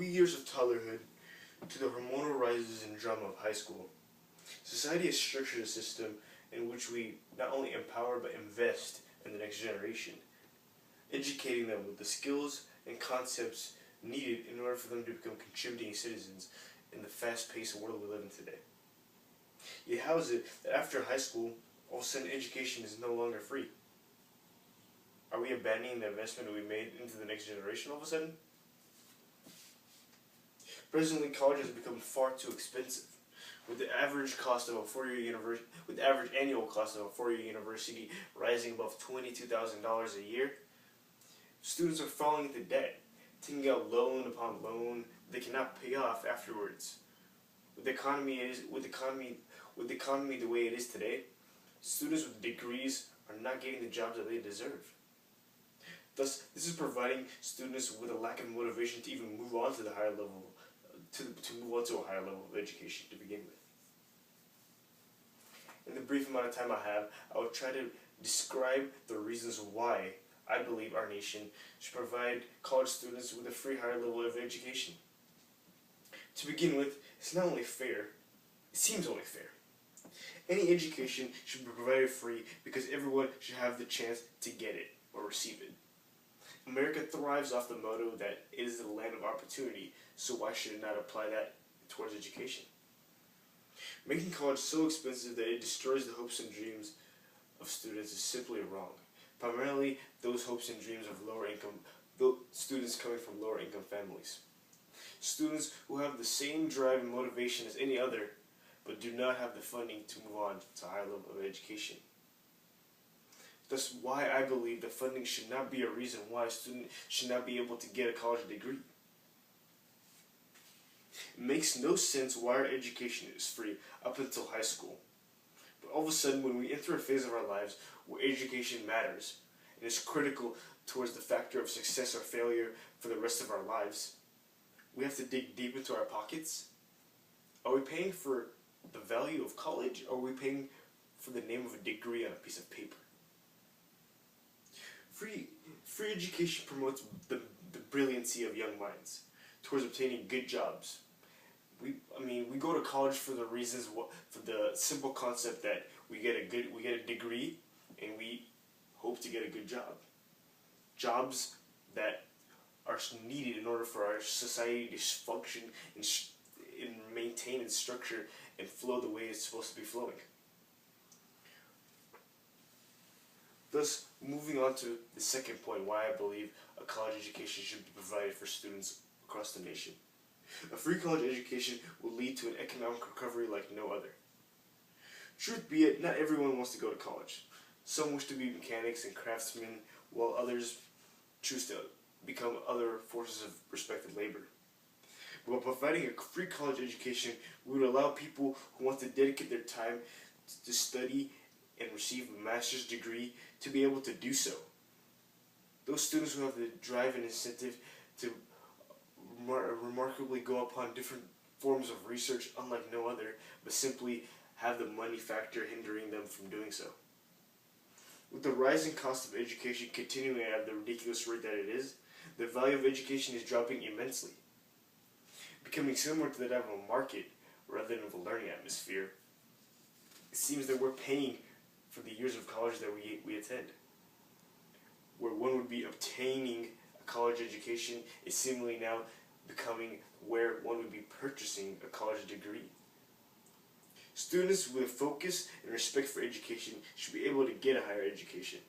the years of toddlerhood to the hormonal rises and drama of high school, society has structured a system in which we not only empower but invest in the next generation, educating them with the skills and concepts needed in order for them to become contributing citizens in the fast-paced world we live in today. Yet how is it that after high school, all of a sudden education is no longer free? Are we abandoning the investment we made into the next generation all of a sudden? Presently, college has become far too expensive, with the average cost of a average annual cost of a four-year university rising above $22,000 a year. Students are falling into debt, taking out loan upon loan they cannot pay off afterwards. With the economy the way it is today, students with degrees are not getting the jobs that they deserve. Thus, this is providing students with a lack of motivation to even move on to the higher level, to move on to a higher level of education to begin with. In the brief amount of time I have, I will try to describe the reasons why I believe our nation should provide college students with a free higher level of education. To begin with, it's not only fair, it seems only fair. Any education should be provided free because everyone should have the chance to get it or receive it. America thrives off the motto that it is the land of opportunity, so why should it not apply that towards education? Making college so expensive that it destroys the hopes and dreams of students is simply wrong. Primarily, those hopes and dreams of students coming from lower income families. Students who have the same drive and motivation as any other, but do not have the funding to move on to a higher level of education. That's why I believe that funding should not be a reason why a student should not be able to get a college degree. It makes no sense why our education is free up until high school. But all of a sudden, when we enter a phase of our lives where education matters and is critical towards the factor of success or failure for the rest of our lives, we have to dig deep into our pockets. Are we paying for the value of college, or are we paying for the name of a degree on a piece of paper? Free education promotes the brilliancy of young minds towards obtaining good jobs. We go to college for the reasons, for the simple concept that we get a degree and we hope to get a good job. Jobs that are needed in order for our society to function and maintain its structure and flow the way it's supposed to be flowing. Thus, moving on to the second point, why I believe a college education should be provided for students across the nation. A free college education will lead to an economic recovery like no other. Truth be it, not everyone wants to go to college. Some wish to be mechanics and craftsmen, while others choose to become other forces of respected labor. But by providing a free college education, we would allow people who want to dedicate their time to study and receive a master's degree to be able to do so. Those students who have the drive and incentive to remarkably go upon different forms of research unlike no other, but simply have the money factor hindering them from doing so. With the rising cost of education continuing at the ridiculous rate that it is, the value of education is dropping immensely, becoming similar to that of a market rather than of a learning atmosphere. It seems that we're paying for the years of college that we attend. Where one would be obtaining a college education is seemingly now becoming where one would be purchasing a college degree. Students with focus and respect for education should be able to get a higher education,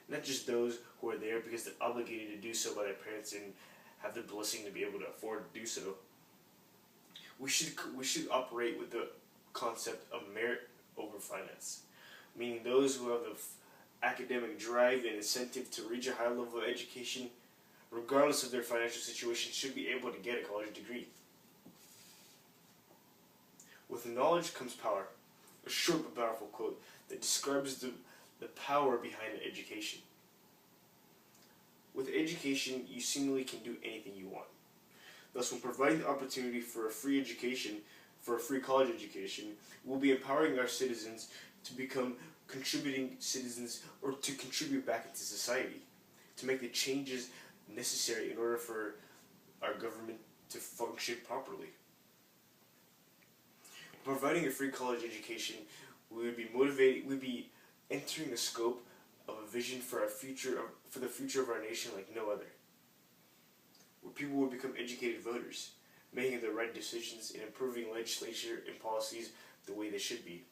not just those who are there because they're obligated to do so by their parents and have the blessing to be able to afford to do so. We should operate with the concept of merit over finance, meaning those who have the academic drive and incentive to reach a higher level of education, regardless of their financial situation, should be able to get a college degree. With knowledge comes power, a short but powerful quote that describes the power behind an education. With education, you seemingly can do anything you want. Thus, when providing the opportunity for a free education, for a free college education, we'll be empowering our citizens to become contributing citizens or to contribute back into society, to make the changes necessary in order for our government to function properly. Providing a free college education, we'd be entering the scope of a vision for the future of our nation like no other, where people would become educated voters, making the right decisions and improving legislature and policies the way they should be.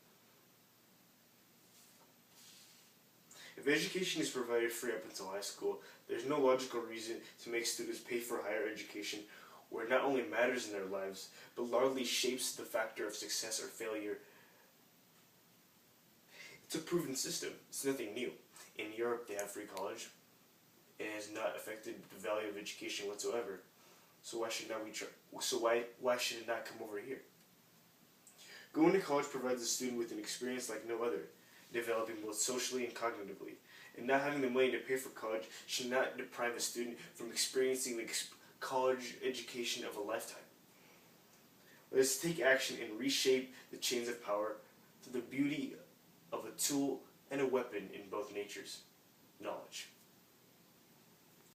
If education is provided free up until high school, there's no logical reason to make students pay for higher education where it not only matters in their lives, but largely shapes the factor of success or failure. It's a proven system. It's nothing new. In Europe, they have free college. It has not affected the value of education whatsoever. So why should not we try? So why should it not come over here? Going to college provides a student with an experience like no other, developing both socially and cognitively. And not having the money to pay for college should not deprive a student from experiencing the college education of a lifetime. Let us take action and reshape the chains of power to the beauty of a tool and a weapon in both natures: knowledge.